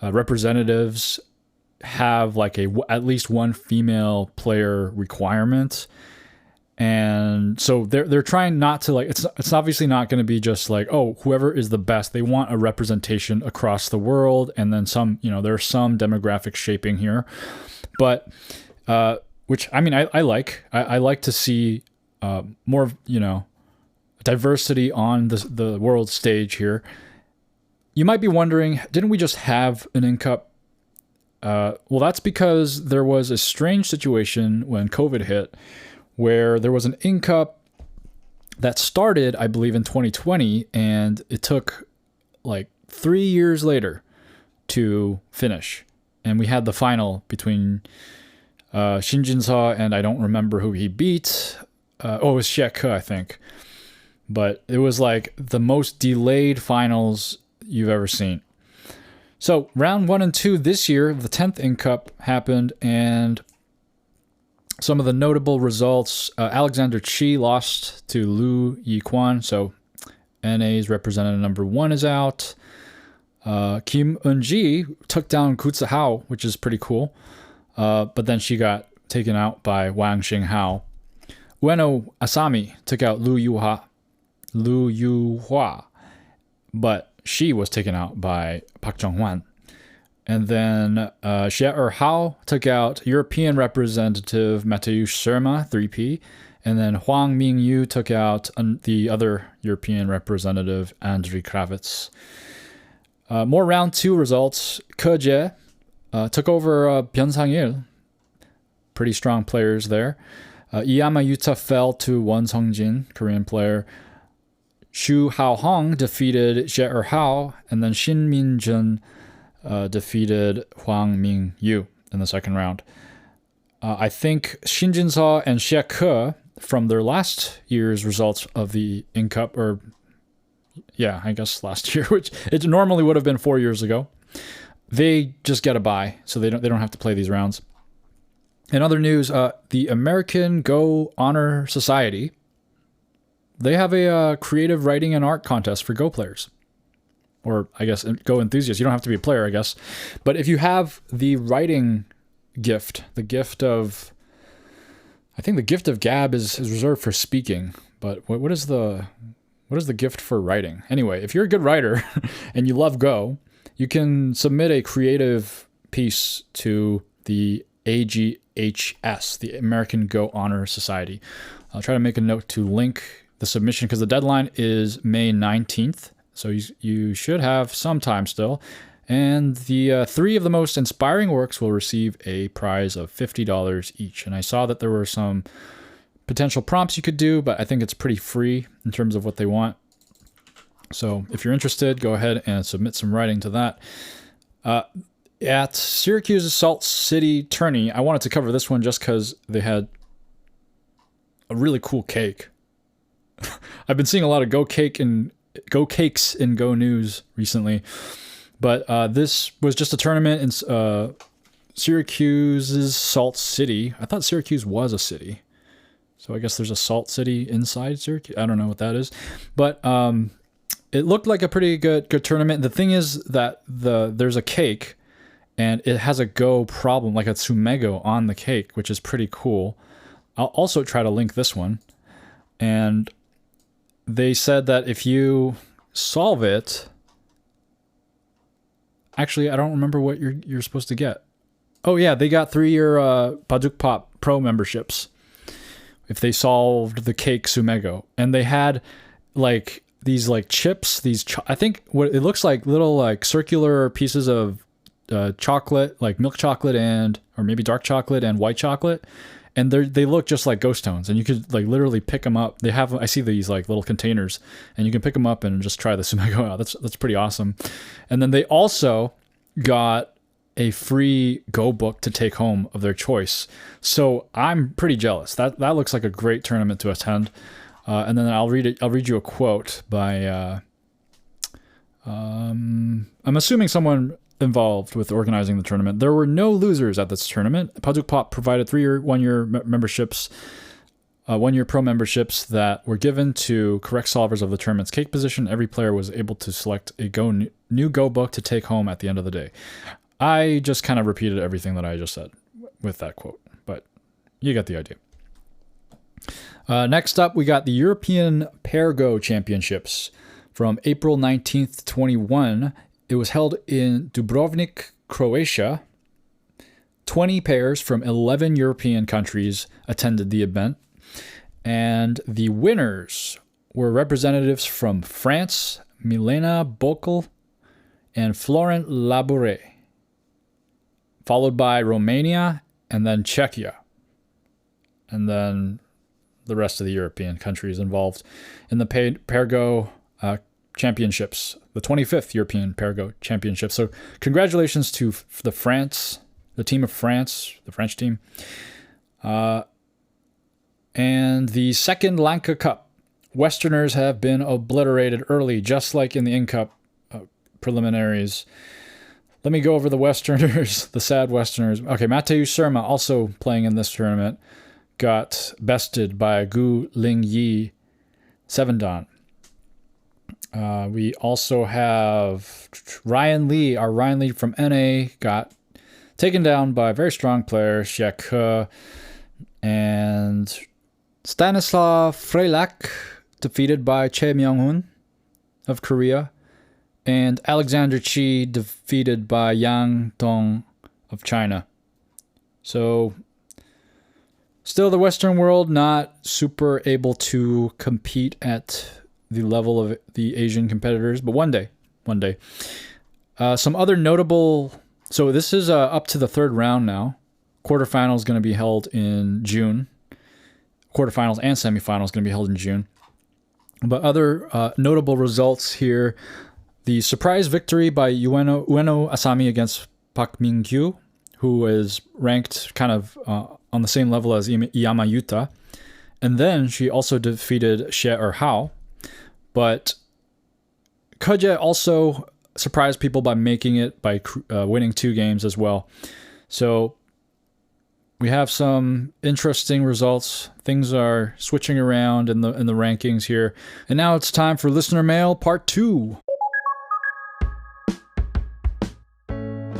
representatives have like at least one female player requirement. And so they're trying not to, like, it's obviously not going to be just like, oh, whoever is the best. They want a representation across the world, and then some, there's some demographic shaping here, but which, I mean, I like. I like to see more, diversity on the world stage here. You might be wondering, didn't we just have an In-Cup? Well, that's because there was a strange situation when COVID hit, where there was an In-Cup that started, I believe, in 2020, and it took like 3 years later to finish. And we had the final between Shin Jin-seo and I don't remember who he beat. It was Xie Ke, I think. But it was like the most delayed finals you've ever seen. So round 1 and 2 this year, the 10th In-Cup happened, and some of the notable results, Alexander Chi lost to Lu Yiquan, so NA's representative number 1 is out. Kim Eun-ji took down Gu Hao, which is pretty cool, but then she got taken out by Wang Xinghao. Ueno Asami took out Lu Yuhua, but she was taken out by Park Jong-hwan. And then Xie Hao took out European representative Mateusz Surma, 3P. And then Huang Mingyu took out the other European representative, Andriy Kravitz. More round 2 results. Ke Jie took over Byun Sang-il. Pretty strong players there. Iyama Yuta fell to Won Sung-jin, Korean player. Xu Haohong defeated Xie Hao. And then Shin Min-jun defeated Huang Mingyu in the second round. I think Shin Jin-seo and Xie Ke, from their last year's results of the In-Cup, or yeah, I guess last year, which it normally would have been 4 years ago, they just get a bye, so they don't have to play these rounds. In other news, the American Go Honor Society, they have a creative writing and art contest for Go players. Or I guess Go enthusiasts. You don't have to be a player, I guess. But if you have the writing gift, the gift of, I think the gift of gab is reserved for speaking. But what is the gift for writing? Anyway, if you're a good writer and you love Go, you can submit a creative piece to the AGHS, the American Go Honor Society. I'll try to make a note to link the submission because the deadline is May 19th. So you should have some time still. And the 3 of the most inspiring works will receive a prize of $50 each. And I saw that there were some potential prompts you could do, but I think it's pretty free in terms of what they want. So if you're interested, go ahead and submit some writing to that. At Syracuse's Salt City Tourney, I wanted to cover this one just because they had a really cool cake. I've been seeing a lot of Go cakes in Go News recently, but this was just a tournament in Syracuse's Salt City. I thought Syracuse was a city, so I guess there's a Salt City inside Syracuse. I don't know what that is, but it looked like a pretty good tournament. The thing is that there's a cake, and it has a Go problem, like a tsumego on the cake, which is pretty cool. I'll also try to link this one, and they said that if you solve it, actually, I don't remember what you're supposed to get. Oh yeah, they got 3-year Baduk Pop Pro memberships if they solved the cake Sumego, and they had like these like chips, I think what it looks like little like circular pieces of chocolate, like milk chocolate or maybe dark chocolate and white chocolate. And they look just like ghost tones, and you could like literally pick them up. I see these like little containers, and you can pick them up and just try the Sumego out. That's pretty awesome. And then they also got a free Go book to take home of their choice. So I'm pretty jealous. That looks like a great tournament to attend. And then I'll read you a quote by I'm assuming someone involved with organizing the tournament. There were no losers at this tournament. Paduk Pop provided 3-year, 1-year memberships, 1-year pro memberships that were given to correct solvers of the tournament's cake position. Every player was able to select a new Go book to take home at the end of the day. I just kind of repeated everything that I just said with that quote, but you get the idea. Next up, we got the European Pair Go Championships from April 19th to 21. It was held in Dubrovnik, Croatia. 20 pairs from 11 European countries attended the event. And the winners were representatives from France, Milena Bokel and Florent Labouré, followed by Romania and then Czechia. And then the rest of the European countries involved in the Pair Go Championships, the 25th European Pair Go Championships. So congratulations to the team of France, the French team. And the second Lanka Cup. Westerners have been obliterated early, just like in the In Cup preliminaries. Let me go over the Westerners, the sad Westerners. Okay, Mateusz Surma, also playing in this tournament, got bested by Gu Lingyi 7-dan. We also have Ryan Lee. Our Ryan Lee from NA got taken down by a very strong player, Xie Ke, and Stanislav Freilak defeated by Che Myung-hun of Korea, and Alexander Chi defeated by Yang Dong of China. So still the Western world not super able to compete at the level of the Asian competitors, but one day. Some other notable... So this is up to the third round now. Quarterfinals is going to be held in June. Quarterfinals and semifinals going to be held in June. But other notable results here. The surprise victory by Ueno Asami against Pak Min-kyu, who is ranked kind of on the same level as Iyama Yuta. And then she also defeated Xie Hao. But Koje also surprised people by making it, by winning 2 games as well. So we have some interesting results. Things are switching around in the rankings here. And now it's time for Listener Mail Part 2.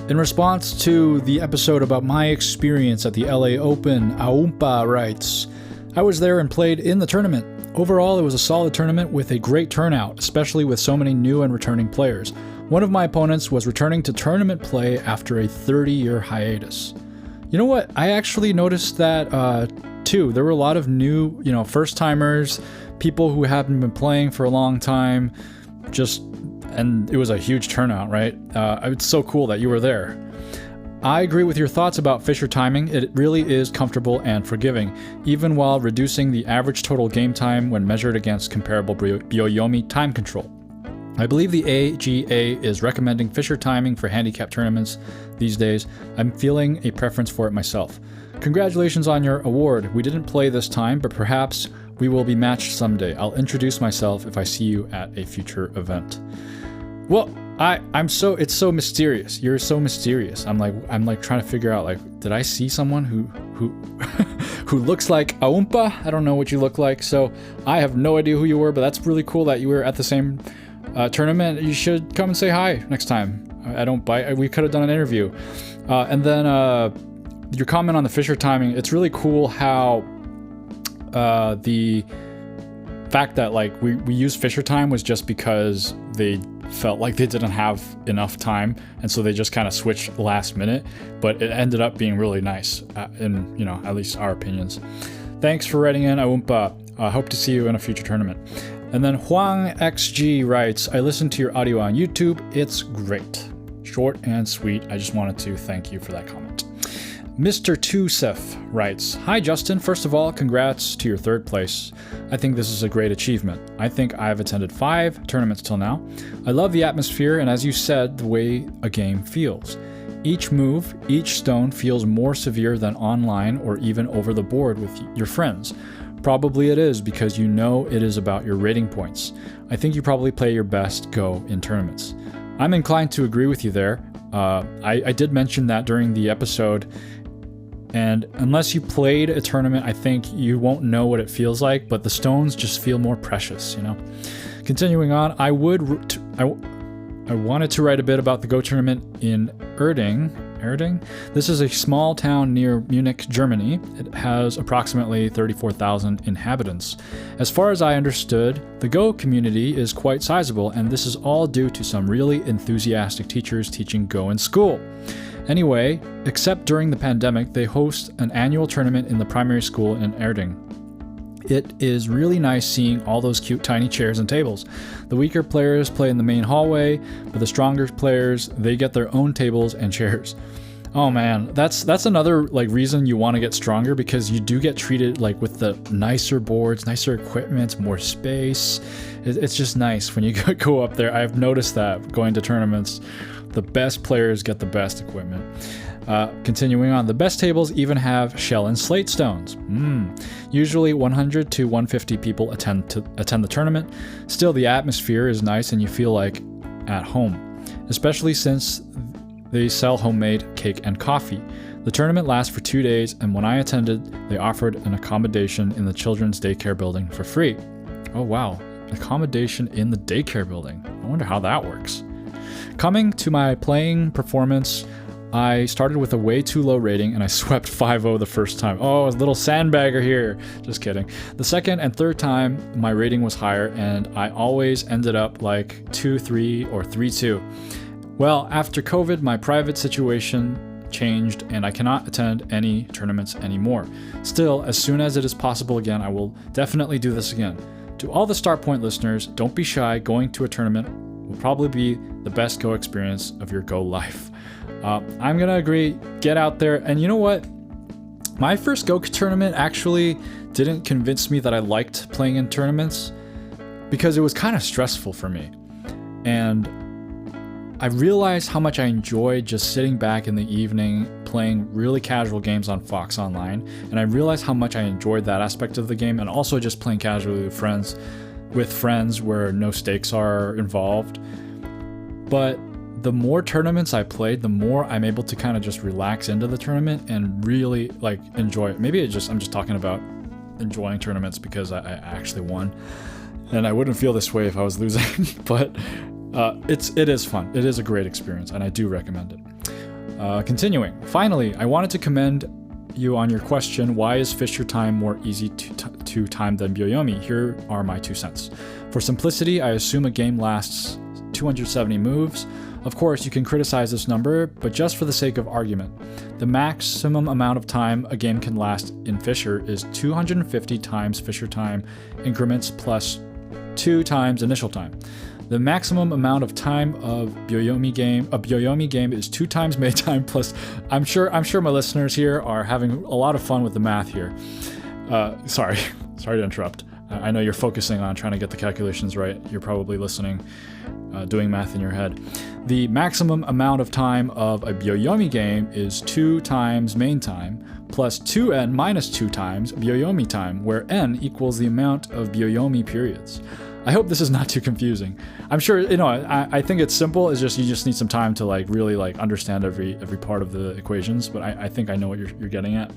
In response to the episode about my experience at the LA Open, Aumpa writes, I was there and played in the tournament. Overall, it was a solid tournament with a great turnout, especially with so many new and returning players. One of my opponents was returning to tournament play after a 30-year hiatus. You know what? I actually noticed that too. There were a lot of new, first-timers, people who haven't been playing for a long time, and it was a huge turnout, right? It's so cool that you were there. I agree with your thoughts about Fischer timing. It really is comfortable and forgiving, even while reducing the average total game time when measured against comparable Byoyomi time control. I believe the AGA is recommending Fischer timing for handicap tournaments these days. I'm feeling a preference for it myself. Congratulations on your award. We didn't play this time, but perhaps we will be matched someday. I'll introduce myself if I see you at a future event. Well, it's so mysterious. You're so mysterious. I'm like trying to figure out, did I see someone who who looks like Aumpa? I don't know what you look like, so I have no idea who you were, but that's really cool that you were at the same tournament. You should come and say hi next time. We could have done an interview. And then your comment on the Fischer timing, it's really cool how the fact that we used Fischer time was just because they felt like they didn't have enough time, and so they just kind of switched last minute, but it ended up being really nice in at least our opinions. Thanks for writing in, Aumpa. Hope to see you in a future tournament. And then Huang XG writes, I listened to your audio on YouTube. It's great. Short and sweet. I just wanted to thank you for that comment. Mr. Tusef writes, Hi Justin, first of all, congrats to your 3rd place. I think this is a great achievement. I think I've attended 5 tournaments till now. I love the atmosphere and, as you said, the way a game feels. Each move, each stone feels more severe than online or even over the board with your friends. Probably it is because you know it is about your rating points. I think you probably play your best Go in tournaments. I'm inclined to agree with you there. I did mention that during the episode. And unless you played a tournament, I think you won't know what it feels like, but the stones just feel more precious, Continuing on, I wanted to write a bit about the Go tournament in Erding Erding. This is a small town near Munich, Germany. It has approximately 34,000 inhabitants. As far as I understood, the Go community is quite sizable, and this is all due to some really enthusiastic teachers teaching Go in school. Anyway, except during the pandemic, they host an annual tournament in the primary school in Erding. It is really nice seeing all those cute tiny chairs and tables. The weaker players play in the main hallway, but the stronger players, they get their own tables and chairs. Oh man, that's another reason you want to get stronger, because you do get treated with the nicer boards, nicer equipment, more space. It's just nice when you go up there. I've noticed that going to tournaments, the best players get the best equipment. Continuing on, the best tables even have shell and slate stones. Usually 100 to 150 people attend the tournament. Still, the atmosphere is nice and you feel like at home, especially since they sell homemade cake and coffee. The tournament lasts for 2 days, and when I attended, they offered an accommodation in the children's daycare building for free. Oh wow, accommodation in the daycare building. I wonder how that works. Coming to my playing performance, I started with a way too low rating and I swept 5-0 the first time. Oh, a little sandbagger here. Just kidding. The second and third time, my rating was higher and I always ended up 2-3 or 3-2. Well, after COVID, my private situation changed and I cannot attend any tournaments anymore. Still, as soon as it is possible again, I will definitely do this again. To all the Start Point listeners, don't be shy. Going to a tournament will probably be the best Go experience of your Go life. I'm gonna agree. Get out there. And you know what? My first Go tournament actually didn't convince me that I liked playing in tournaments, because it was kind of stressful for me. And I realized how much I enjoyed just sitting back in the evening playing really casual games on Fox Online. And I realized how much I enjoyed that aspect of the game, and also just playing casually with friends where no stakes are involved. But the more tournaments I played, the more I'm able to kind of just relax into the tournament and really enjoy it. Maybe I'm just talking about enjoying tournaments because I actually won, and I wouldn't feel this way if I was losing. But it is fun. It is a great experience, and I do recommend it. Continuing. Finally, I wanted to commend you on your question, why is Fischer time more easy to time than Byoyomi? Here are my 2 cents. For simplicity, I assume a game lasts 270 moves. Of course, you can criticize this number, but just for the sake of argument, the maximum amount of time a game can last in Fischer is 250 times Fischer time increments plus 2 times initial time. The maximum amount of time of a Byoyomi game is 2 times May time plus. I'm sure my listeners here are having a lot of fun with the math here. Sorry to interrupt. I know you're focusing on trying to get the calculations right. You're probably listening, doing math in your head. The maximum amount of time of a Byoyomi game is 2 times main time plus 2n minus 2 times Byoyomi time, where n equals the amount of Byoyomi periods. I hope this is not too confusing. I'm sure, I think it's simple. It's just, you just need some time to really understand every part of the equations, but I think I know what you're getting at.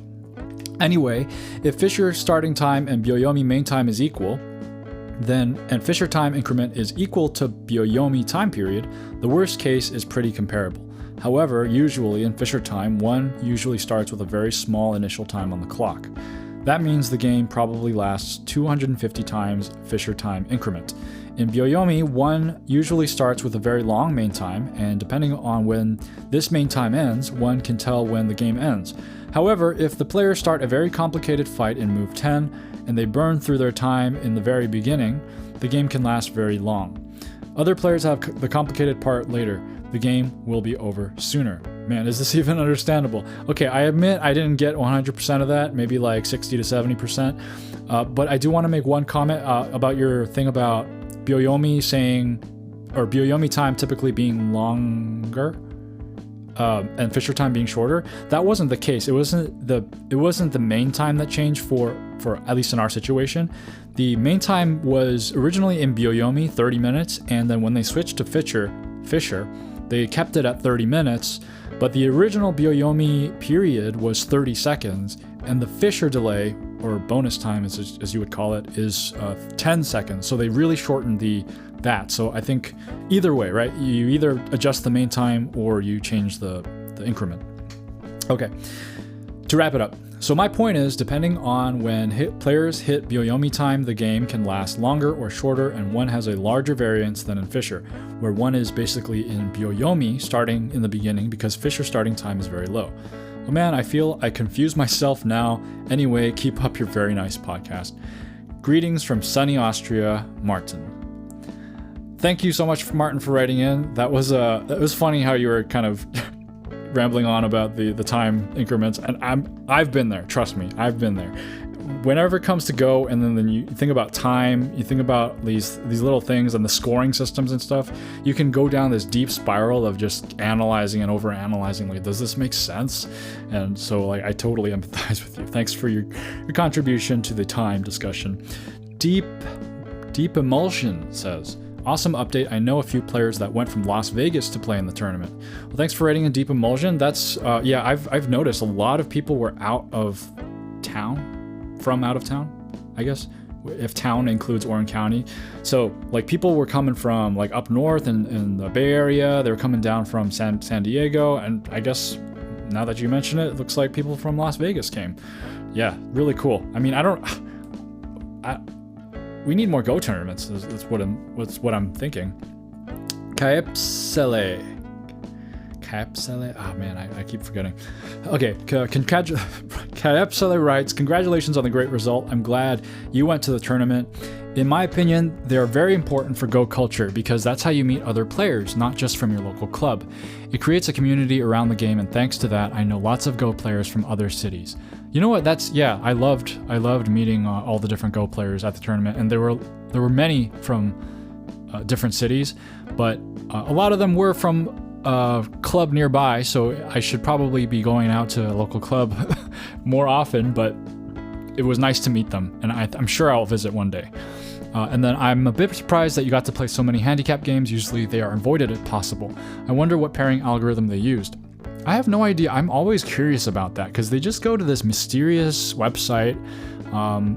Anyway, if Fischer starting time and Byoyomi main time is equal, and Fischer time increment is equal to Byoyomi time period, the worst case is pretty comparable. However, usually in Fischer time, one usually starts with a very small initial time on the clock. That means the game probably lasts 250 times Fischer time increment. In Byoyomi, one usually starts with a very long main time, and depending on when this main time ends, one can tell when the game ends. However, if the players start a very complicated fight in move 10, and they burn through their time in the very beginning, the game can last very long. Other players have the complicated part later. The game will be over sooner. Man, is this even understandable? Okay, I admit I didn't get 100% of that, maybe 60 to 70%. But I do want to make one comment about your thing about Byoyomi Byoyomi time typically being longer, and Fischer time being shorter. That wasn't the case. It wasn't the main time that changed for at least in our situation. The main time was originally in Byoyomi 30 minutes, and then when they switched to Fischer, they kept it at 30 minutes, but the original Byoyomi period was 30 seconds, and the Fischer delay, or bonus time as you would call it, is 10 seconds. So they really shortened that. So I think either way, right? You either adjust the main time or you change the increment. Okay, to wrap it up. So my point is, depending on when players hit Byoyomi time, the game can last longer or shorter, and one has a larger variance than in Fischer, where one is basically in Byoyomi starting in the beginning because Fischer starting time is very low. Oh man, I feel I confuse myself now. Anyway, keep up your very nice podcast. Greetings from sunny Austria, Martin. Thank you so much, Martin, for writing in. It was funny how you were kind of rambling on about the time increments, and I've been there. Trust me, I've been there. Whenever it comes to Go, and then you think about time, you think about these little things and the scoring systems and stuff, you can go down this deep spiral of just analyzing and overanalyzing. Like, does this make sense? And so, like, I totally empathize with you. Thanks for your contribution to the time discussion. Deep Emulsion says, awesome update. I know a few players that went from Las Vegas to play in the tournament. Well, thanks for writing in Deep Emulsion. That's I've noticed a lot of people were out of town, I guess, if town includes Orange County. So like people were coming from like up north in the Bay Area. They were coming down from San Diego, and I guess now that you mention it, it looks like people from Las Vegas came. Yeah, really cool. I mean, we need more Go tournaments. That's what I'm thinking. Capsule. Oh man, I keep forgetting. Okay, Capsule writes, congratulations on the great result. I'm glad you went to the tournament. In my opinion, they're very important for Go culture because that's how you meet other players, not just from your local club. It creates a community around the game, and thanks to that, I know lots of Go players from other cities. You know what? I loved meeting all the different Go players at the tournament, and there were many from different cities, but a lot of them were from a club nearby, so I should probably be going out to a local club more often, but it was nice to meet them, and I'm sure I'll visit one day. And then I'm a bit surprised that you got to play so many handicap games. Usually they are avoided if possible. I wonder what pairing algorithm they used. I have no idea. I'm always curious about that because they just go to this mysterious website on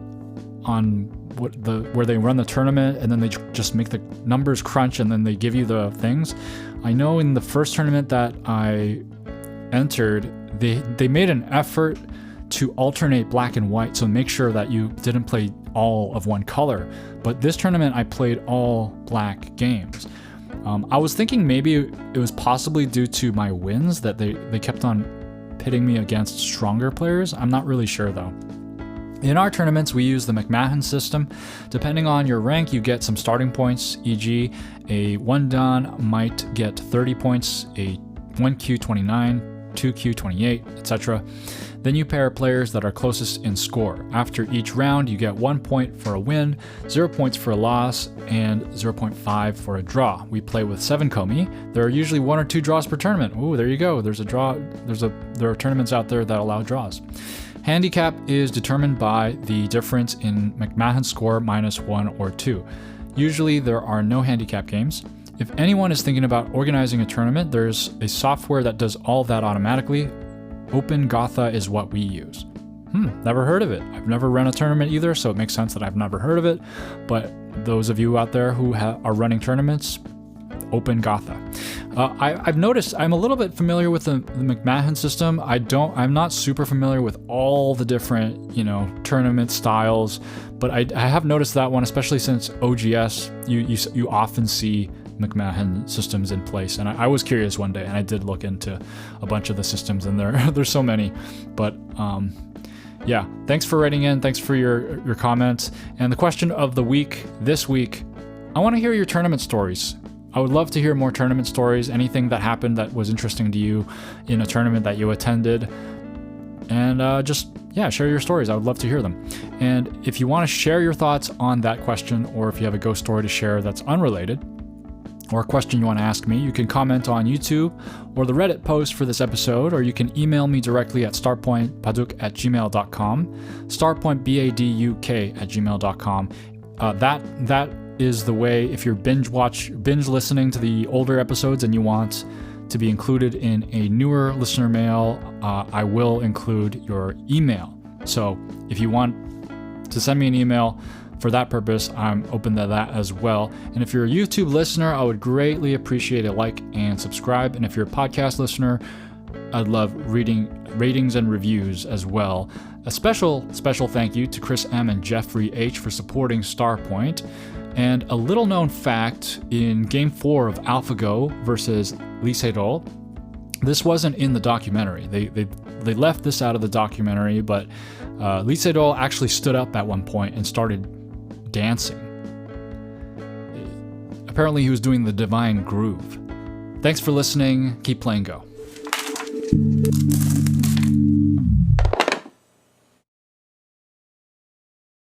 where they run the tournament, and then they just make the numbers crunch, and then they give you the things. I know in the first tournament that I entered, they made an effort to alternate black and white, so make sure that you didn't play all of one color. But this tournament, I played all black games. I was thinking maybe it was possibly due to my wins that they kept on pitting me against stronger players. I'm not really sure though. In our tournaments, we use the McMahon system. Depending on your rank, you get some starting points, e.g. a 1 Dan might get 30 points, a 1Q 29, 2Q 28, etc. Then you pair players that are closest in score. After each round, you get 1 point for a win, 0 points for a loss, and 0.5 for a draw. We play with 7 komi. There are usually 1 or 2 draws per tournament. Ooh, there you go. There's a draw. There are tournaments out there that allow draws. Handicap is determined by the difference in McMahon score -1 or 2. Usually there are no handicap games. If anyone is thinking about organizing a tournament, there's a software that does all of that automatically. Open Gotha is what we use. Never heard of it. I've never run a tournament either, so it makes sense that I've never heard of it. But those of you out there who are running tournaments, Open Gotha. I've noticed I'm a little bit familiar with the McMahon system. I'm not super familiar with all the different, tournament styles, but I have noticed that one, especially since OGS, you often see McMahon systems in place. And I was curious one day, and I did look into a bunch of the systems, and there's so many. But yeah, thanks for writing in. Thanks for your comments. And the question of the week this week, I want to hear your tournament stories. I would love to hear more tournament stories, anything that happened that was interesting to you in a tournament that you attended. And share your stories. I would love to hear them. And if you want to share your thoughts on that question, or if you have a ghost story to share that's unrelated, or a question you want to ask me, you can comment on YouTube or the Reddit post for this episode, or you can email me directly at starpointbaduk@gmail.com, starpointbaduk@gmail.com. That is the way, if you're binge listening to the older episodes and you want to be included in a newer listener mail, I will include your email. So if you want to send me an email for that purpose, I'm open to that as well. And if you're a YouTube listener, I would greatly appreciate a like and subscribe. And if you're a podcast listener, I'd love reading ratings and reviews as well. A special thank you to Chris M. and Jeffrey H. for supporting Starpoint. And a little known fact, in Game 4 of AlphaGo versus Lee Sedol, this wasn't in the documentary. They left this out of the documentary, but Lee Sedol actually stood up at one point and started dancing. Apparently he was doing the Divine Groove. Thanks for listening. Keep playing Go.